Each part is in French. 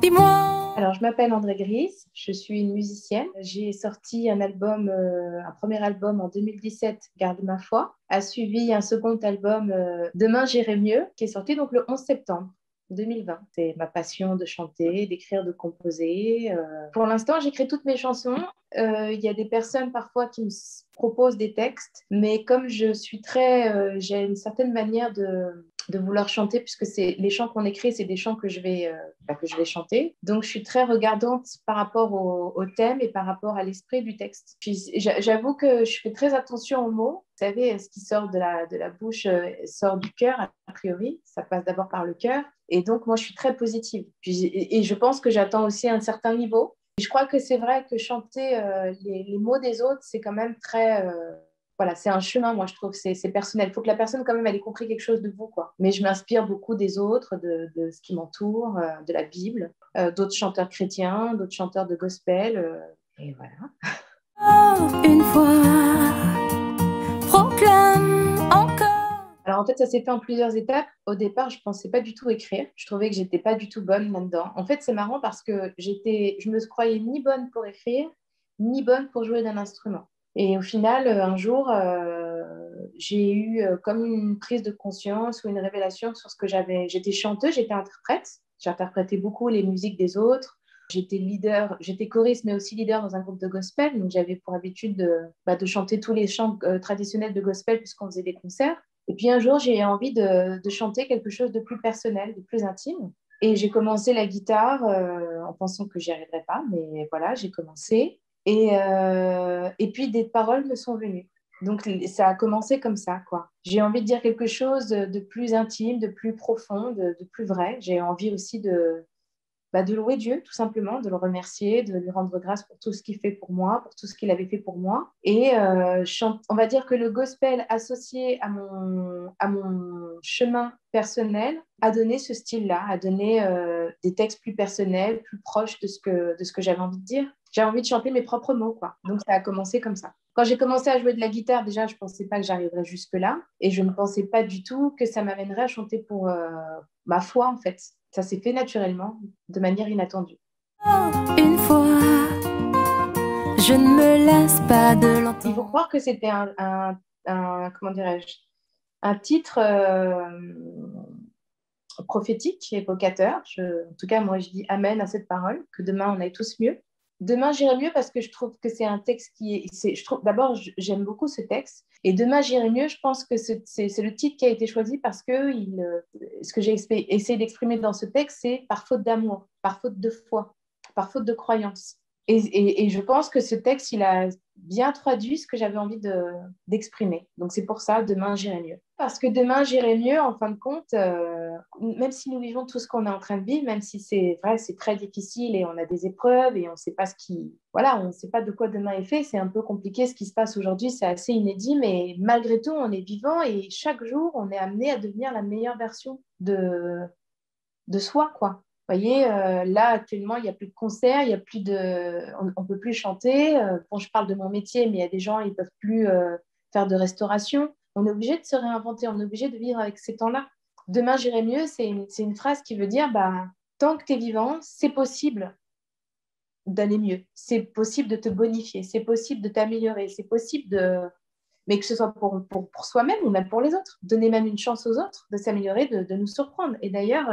Dis-moi. Alors, je m'appelle André Gris, je suis une musicienne. J'ai sorti un premier album en 2017, Garde ma foi, a suivi un second album, Demain j'irai mieux, qui est sorti donc le 11 septembre 2020. C'est ma passion de chanter, d'écrire, de composer. Pour l'instant, j'écris toutes mes chansons. Il y a des personnes parfois qui proposent des textes, mais comme j'ai une certaine manière de vouloir chanter, puisque c'est les chants qu'on écrit, c'est des chants que je vais chanter. Donc, je suis très regardante par rapport au thème et par rapport à l'esprit du texte. J'avoue que je fais très attention aux mots. Vous savez, ce qui sort de la bouche sort du cœur, a priori. Ça passe d'abord par le cœur. Et donc, moi, je suis très positive. Et je pense que j'attends aussi un certain niveau. Et je crois que c'est vrai que chanter les mots des autres, c'est quand même très... voilà, c'est un chemin, moi, je trouve, c'est personnel. Il faut que la personne, quand même, elle ait compris quelque chose de vous, quoi. Mais je m'inspire beaucoup des autres, de ce qui m'entoure, de la Bible, d'autres chanteurs chrétiens, d'autres chanteurs de gospel. Et voilà. Une fois, proclame encore. Alors, en fait, ça s'est fait en plusieurs étapes. Au départ, je ne pensais pas du tout écrire. Je trouvais que j'étais pas du tout bonne là-dedans. En fait, c'est marrant parce que je me croyais ni bonne pour écrire, ni bonne pour jouer d'un instrument. Et au final, un jour, j'ai eu comme une prise de conscience ou une révélation sur ce que j'avais. J'étais chanteuse, j'étais interprète. J'interprétais beaucoup les musiques des autres. J'étais leader, j'étais choriste, mais aussi leader dans un groupe de gospel. Donc, j'avais pour habitude de chanter tous les chants traditionnels de gospel puisqu'on faisait des concerts. Et puis un jour, j'ai eu envie de chanter quelque chose de plus personnel, de plus intime. Et j'ai commencé la guitare en pensant que j'y arriverais pas, mais voilà, j'ai commencé. Et puis des paroles me sont venues. Donc ça a commencé comme ça, quoi. J'ai envie de dire quelque chose de plus intime, de plus profond, de plus vrai. J'ai envie aussi de louer Dieu, tout simplement, de le remercier, de lui rendre grâce pour tout ce qu'il fait pour moi, pour tout ce qu'il avait fait pour moi. Et on va dire que le gospel associé à mon chemin personnel a donné ce style-là, a donné des textes plus personnels, plus proches de ce que j'avais envie de dire. J'ai envie de chanter mes propres mots, quoi. Donc ça a commencé comme ça. Quand j'ai commencé à jouer de la guitare, déjà, je ne pensais pas que j'arriverais jusque-là. Et je ne pensais pas du tout que ça m'amènerait à chanter pour ma foi, en fait. Ça s'est fait naturellement, de manière inattendue. Une fois, je ne me lasse pas de Il faut l'entendre. croire que c'était comment dirais-je, un titre prophétique, évocateur. En tout cas, moi, je dis Amen à cette parole, que demain, on aille tous mieux. Demain, j'irai mieux parce que je trouve que c'est un texte je trouve, d'abord, j'aime beaucoup ce texte. Et Demain, j'irai mieux, je pense que c'est le titre qui a été choisi parce que ce que j'ai essayé d'exprimer dans ce texte, c'est par faute d'amour, par faute de foi, par faute de croyance. Et je pense que ce texte, il a bien traduit ce que j'avais envie d'exprimer. Donc c'est pour ça, demain, j'irai mieux. Parce que demain, j'irai mieux, en fin de compte, même si nous vivons tout ce qu'on est en train de vivre, même si c'est vrai, c'est très difficile et on a des épreuves et on ne sait pas voilà, on ne sait pas de quoi demain est fait, c'est un peu compliqué ce qui se passe aujourd'hui, c'est assez inédit, mais malgré tout, on est vivant et chaque jour, on est amené à devenir la meilleure version de soi, quoi. Vous voyez, là, actuellement, il n'y a plus de concerts, il y a plus on ne peut plus chanter. Bon, je parle de mon métier, mais il y a des gens, ils ne peuvent plus faire de restauration. On est obligé de se réinventer, on est obligé de vivre avec ces temps-là. Demain, j'irai mieux, c'est une phrase qui veut dire, bah, tant que tu es vivant, c'est possible d'aller mieux. C'est possible de te bonifier, c'est possible de t'améliorer, c'est possible mais que ce soit pour soi-même ou même pour les autres. Donner même une chance aux autres de s'améliorer, de nous surprendre. Et d'ailleurs,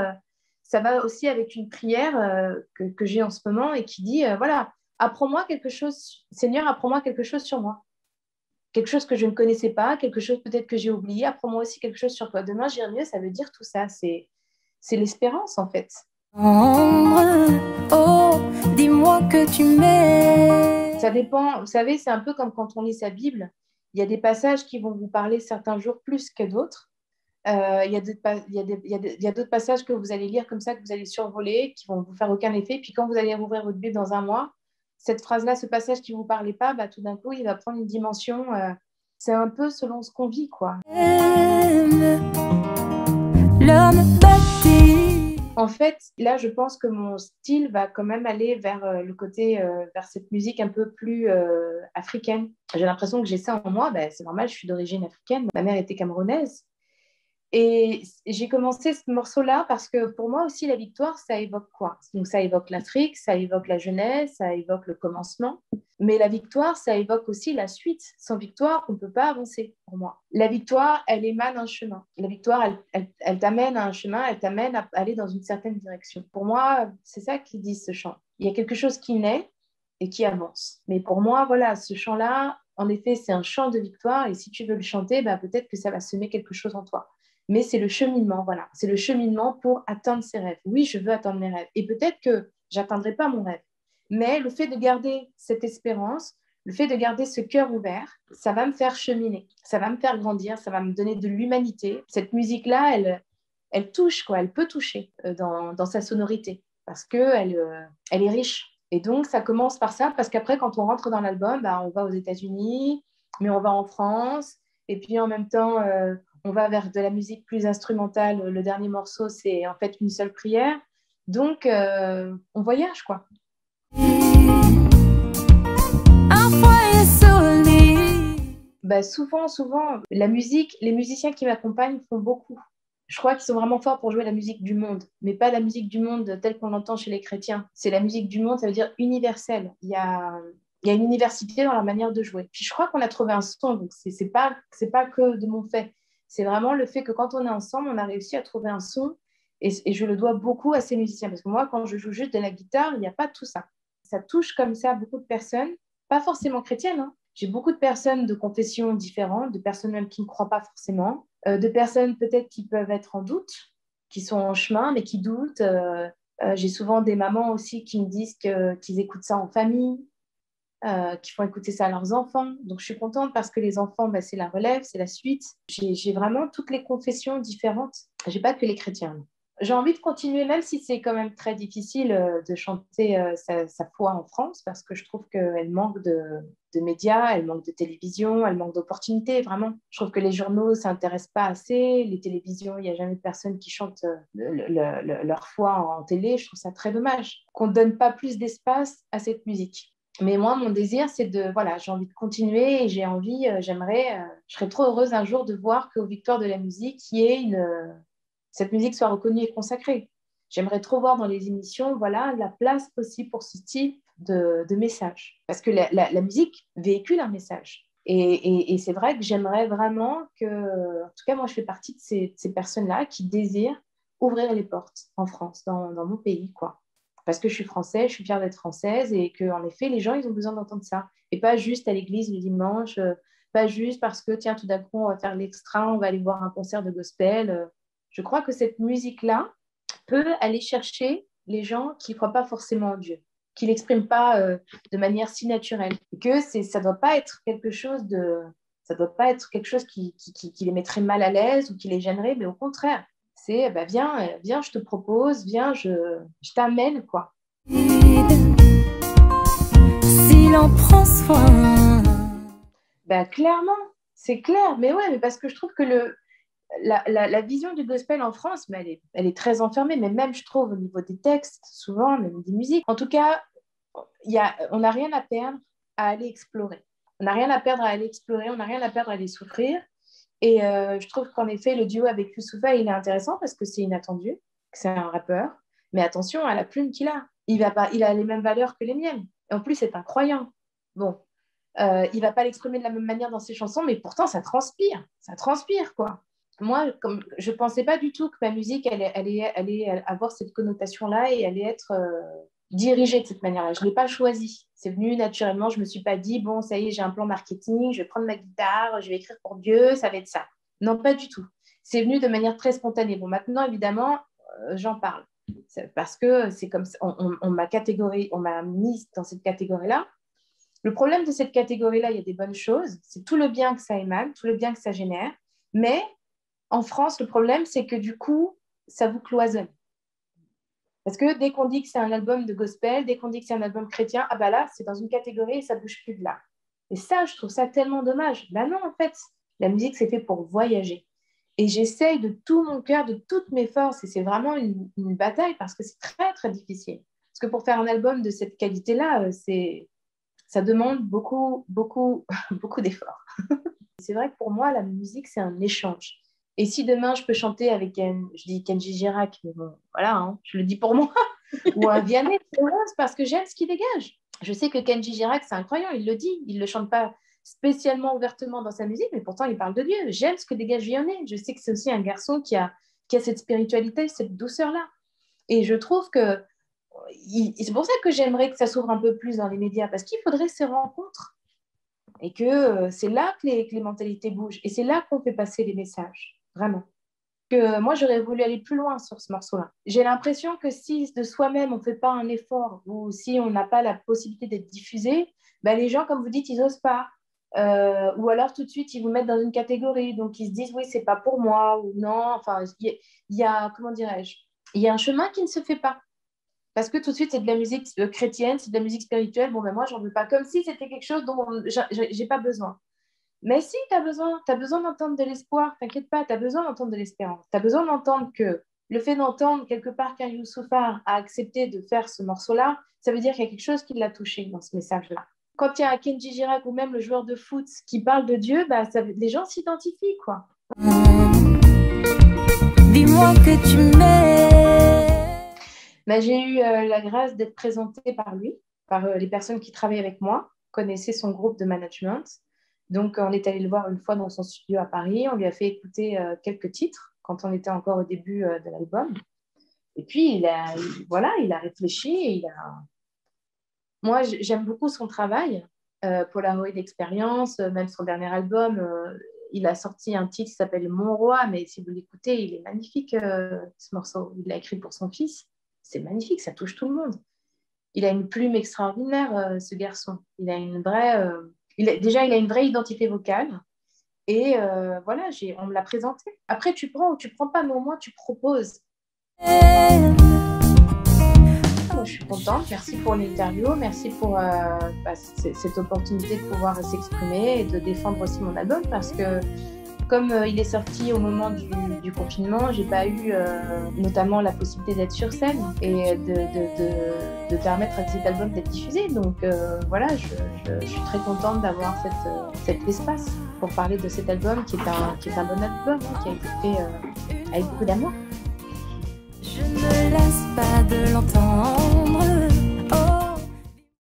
ça va aussi avec une prière que j'ai en ce moment et qui dit, voilà, apprends-moi quelque chose, Seigneur, apprends-moi quelque chose sur moi. Quelque chose que je ne connaissais pas, quelque chose peut-être que j'ai oublié, apprends-moi aussi quelque chose sur toi. Demain, j'irai mieux, ça veut dire tout ça. C'est l'espérance, en fait. Oh, dis-moi que tu m'aimes. Ça dépend, vous savez, c'est un peu comme quand on lit sa Bible. Il y a des passages qui vont vous parler certains jours plus que d'autres. Il y a il y a d'autres passages que vous allez lire comme ça, que vous allez survoler, qui vont vous faire aucun effet. Puis quand vous allez rouvrir votre Bible dans un mois, cette phrase-là, ce passage qui ne vous parlait pas, bah, tout d'un coup, il va prendre une dimension. C'est un peu selon ce qu'on vit, quoi. L'homme bâti. En fait, là, je pense que mon style va quand même aller vers le côté, vers cette musique un peu plus africaine. J'ai l'impression que j'ai ça en moi. Ben, c'est normal, je suis d'origine africaine. Ma mère était camerounaise. Et j'ai commencé ce morceau-là parce que pour moi aussi, la victoire, ça évoque quoi? Donc, ça évoque l'Afrique, ça évoque la jeunesse, ça évoque le commencement. Mais la victoire, ça évoque aussi la suite. Sans victoire, on ne peut pas avancer, pour moi. La victoire, elle émane un chemin. La victoire, elle t'amène à un chemin, elle t'amène à aller dans une certaine direction. Pour moi, c'est ça qui dit ce chant. Il y a quelque chose qui naît et qui avance. Mais pour moi, voilà, ce chant-là, en effet, c'est un chant de victoire. Et si tu veux le chanter, bah, peut-être que ça va semer quelque chose en toi. Mais c'est le cheminement, voilà. C'est le cheminement pour atteindre ses rêves. Oui, je veux atteindre mes rêves. Et peut-être que j'atteindrai pas mon rêve. Mais le fait de garder cette espérance, le fait de garder ce cœur ouvert, ça va me faire cheminer, ça va me faire grandir, ça va me donner de l'humanité. Cette musique-là, elle touche, quoi. Elle peut toucher dans sa sonorité parce elle est riche. Et donc, ça commence par ça parce qu'après, quand on rentre dans l'album, bah, on va aux États-Unis, mais on va en France. Et puis, en même temps, on va vers de la musique plus instrumentale. Le dernier morceau, c'est en fait une seule prière. Donc, on voyage, quoi. Un foyer solide. Bah, souvent, la musique, les musiciens qui m'accompagnent font beaucoup. Je crois qu'ils sont vraiment forts pour jouer la musique du monde, mais pas la musique du monde telle qu'on l'entend chez les chrétiens. C'est la musique du monde, ça veut dire universelle. Il y a une université dans la manière de jouer. Puis je crois qu'on a trouvé un son, donc c'est pas que de mon fait. C'est vraiment le fait que quand on est ensemble, on a réussi à trouver un son, et je le dois beaucoup à ces musiciens. Parce que moi, quand je joue juste de la guitare, il n'y a pas tout ça. Ça touche comme ça beaucoup de personnes, pas forcément chrétiennes, hein. J'ai beaucoup de personnes de confessions différentes, de personnes même qui ne croient pas forcément, de personnes peut-être qui peuvent être en doute, qui sont en chemin, mais qui doutent. J'ai souvent des mamans aussi qui me disent qu'ils écoutent ça en famille, qui font écouter ça à leurs enfants. Donc, je suis contente parce que les enfants, bah, c'est la relève, c'est la suite. J'ai vraiment toutes les confessions différentes. J'ai pas que les chrétiens. J'ai envie de continuer, même si c'est quand même très difficile de chanter sa foi en France, parce que je trouve qu'elle manque de médias, elle manque de télévision, elle manque d'opportunités, vraiment. Je trouve que les journaux ne s'intéressent pas assez, les télévisions, il n'y a jamais de personnes qui chantent leur foi en télé. Je trouve ça très dommage qu'on ne donne pas plus d'espace à cette musique. Mais moi, mon désir, c'est voilà, j'ai envie de continuer et j'ai envie, je serais trop heureuse un jour de voir qu'aux Victoires de la musique, cette musique soit reconnue et consacrée. J'aimerais trop voir dans les émissions, voilà, la place aussi pour ce type de message. Parce que la musique véhicule un message. Et c'est vrai que j'aimerais vraiment que, en tout cas, moi, je fais partie de ces personnes-là qui désirent ouvrir les portes en France, dans mon pays, quoi. Parce que je suis française, je suis fière d'être française et qu'en effet, les gens, ils ont besoin d'entendre ça. Et pas juste à l'église le dimanche, pas juste parce que, tiens, tout d'un coup, on va faire l'extra, on va aller voir un concert de gospel. Je crois que cette musique-là peut aller chercher les gens qui ne croient pas forcément en Dieu, qui ne l'expriment pas de manière si naturelle. Et que ça ne doit pas être quelque chose ça doit pas être quelque chose qui les mettrait mal à l'aise ou qui les gênerait, mais au contraire, c'est bah, viens, je te propose, viens, je t'amène, quoi. S'il en prend soin. Bah, clairement, c'est clair, mais ouais, mais parce que je trouve que la vision du gospel en France, mais elle est très enfermée, mais même, je trouve, au niveau des textes, souvent, même des musiques. En tout cas, on n'a rien à perdre à aller explorer. On n'a rien à perdre à aller explorer, on n'a rien à perdre à aller souffrir. Et je trouve qu'en effet, le duo avec Youssoupha, il est intéressant parce que c'est inattendu, que c'est un rappeur. Mais attention à la plume qu'il a. Il a les mêmes valeurs que les miennes. Et en plus, c'est un croyant. Bon, il va pas l'exprimer de la même manière dans ses chansons, mais pourtant, ça transpire, quoi. Moi, comme, je pensais pas du tout que ma musique allait avoir cette connotation-là et allait être dirigée de cette manière-là. Je l'ai pas choisi. C'est venu naturellement. Je me suis pas dit, bon, ça y est, j'ai un plan marketing, je vais prendre ma guitare, je vais écrire pour Dieu, ça va être ça. Non, pas du tout. C'est venu de manière très spontanée. Bon, maintenant, évidemment, j'en parle. Parce que c'est comme ça, on m'a mis dans cette catégorie-là. Le problème de cette catégorie-là, il y a des bonnes choses, c'est tout le bien que ça émane, tout le bien que ça génère, mais en France, le problème, c'est que du coup, ça vous cloisonne. Parce que dès qu'on dit que c'est un album de gospel, dès qu'on dit que c'est un album chrétien, ah bah là, c'est dans une catégorie et ça ne bouge plus de là. Et ça, je trouve ça tellement dommage. Ben non, en fait, la musique, c'est fait pour voyager. Et j'essaye de tout mon cœur, de toutes mes forces, et c'est vraiment une bataille parce que c'est très, très difficile. Parce que pour faire un album de cette qualité-là, ça demande beaucoup, beaucoup, beaucoup d'efforts. C'est vrai que pour moi, la musique, c'est un échange. Et si demain, je peux chanter avec, je dis Kenji Girac, mais bon, voilà, hein, je le dis pour moi, ou un Vianney, c'est parce que j'aime ce qu'il dégage. Je sais que Kenji Girac, c'est incroyable, il le dit, il ne le chante pas spécialement ouvertement dans sa musique, mais pourtant, il parle de Dieu. J'aime ce que dégage Vianney. Je sais que c'est aussi un garçon qui a cette spiritualité, cette douceur-là. Et je trouve que c'est pour ça que j'aimerais que ça s'ouvre un peu plus dans les médias, parce qu'il faudrait ces rencontres. Et que c'est là que les mentalités bougent. Et c'est là qu'on fait passer les messages, vraiment. Que moi, j'aurais voulu aller plus loin sur ce morceau-là. J'ai l'impression que si de soi-même, on ne fait pas un effort, ou si on n'a pas la possibilité d'être diffusé, ben les gens, comme vous dites, ils n'osent pas. Ou alors, tout de suite, ils vous mettent dans une catégorie. Donc, ils se disent, oui, c'est pas pour moi, ou non. Enfin, il y a, comment dirais-je, il y a un chemin qui ne se fait pas. Parce que tout de suite, c'est de la musique chrétienne, c'est de la musique spirituelle. Bon, ben moi, j'en veux pas. Comme si c'était quelque chose dont j'ai pas besoin. Mais si, tu as besoin d'entendre de l'espoir. T'inquiète pas, tu as besoin d'entendre de l'espérance. Tu as besoin d'entendre que le fait d'entendre quelque part qu'un Youssoufar a accepté de faire ce morceau-là, ça veut dire qu'il y a quelque chose qui l'a touché dans ce message-là. Quand il y a un Kenji Girac ou même le joueur de foot qui parle de Dieu, bah, les gens s'identifient, quoi. Dis-moi que tu m'aimes. Bah, j'ai eu la grâce d'être présentée par lui, par les personnes qui travaillent avec moi, connaissaient son groupe de management. Donc, on est allé le voir une fois dans son studio à Paris. On lui a fait écouter quelques titres quand on était encore au début de l'album. Et puis, il a réfléchi. Et moi, j'aime beaucoup son travail. Polaroid Experience, même son dernier album, il a sorti un titre qui s'appelle Mon Roi. Mais si vous l'écoutez, il est magnifique, ce morceau. Il l'a écrit pour son fils. C'est magnifique, ça touche tout le monde. Il a une plume extraordinaire, ce garçon. Il a une vraie... Déjà, il a une vraie identité vocale. Et voilà, on me l'a présenté. Après, tu prends ou tu prends pas, mais au moins, tu proposes. Moi, je suis contente. Merci pour l'interview. Merci pour cette opportunité de pouvoir s'exprimer et de défendre aussi mon album. Parce que comme il est sorti au moment du confinement, j'ai pas eu notamment la possibilité d'être sur scène et de permettre à cet album d'être diffusé. Donc voilà, je suis très contente d'avoir cet espace pour parler de cet album qui est un bon album, qui a été fait avec beaucoup d'amour. Je ne laisse pas de l'entendre.